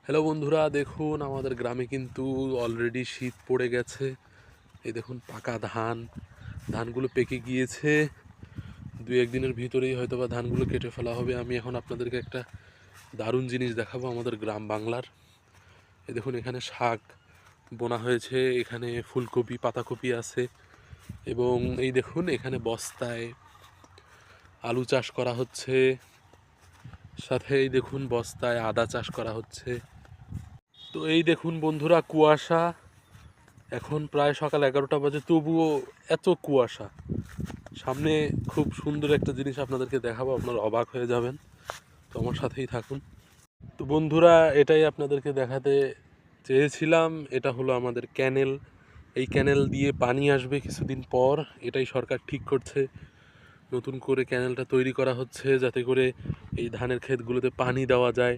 Hello বন্ধুরা, দেখুন আমাদের গ্রামে কিন্তু অলরেডি শীত পড়ে গেছে। এই দেখুন পাকা ধান, ধানগুলো পেকে গিয়েছে। দুই একদিনের ভিতরেই হয়তোবা ধানগুলো কেটে ফেলা হবে। আমি এখন আপনাদেরকে একটা দারুণ জিনিস দেখাবো আমাদের গ্রাম বাংলার। এই দেখুন এখানে শাক বোনা হয়েছে, এখানে ফুলকপি পাতাকপি আছে, এবং এই দেখুন এখানে বস্তায় আলু চাষ করা হচ্ছে, সাথে এই দেখুন বস্তায় আদা চাষ করা হচ্ছে। তো এই দেখুন বন্ধুরা, কুয়াশা, এখন প্রায় সকাল 11টা বাজে, তবুও এত কুয়াশা। সামনে খুব সুন্দর একটা জিনিস আপনাদেরকে দেখাবো, আপনারা অবাক হয়ে যাবেন। তো আমার সাথেই থাকুন। তো বন্ধুরা, এটাই আপনাদেরকে দেখাতে চেয়েছিলাম। এটা হলো আমাদের ক্যানেল। এই ক্যানেল দিয়ে পানি আসবে কিছুদিন পর, এটাই সরকার ঠিক করছে। নতুন করে ক্যানেলটা তৈরি করা হচ্ছে যাতে করে এই ধানের ক্ষেতগুলোতে পানি দেওয়া যায়।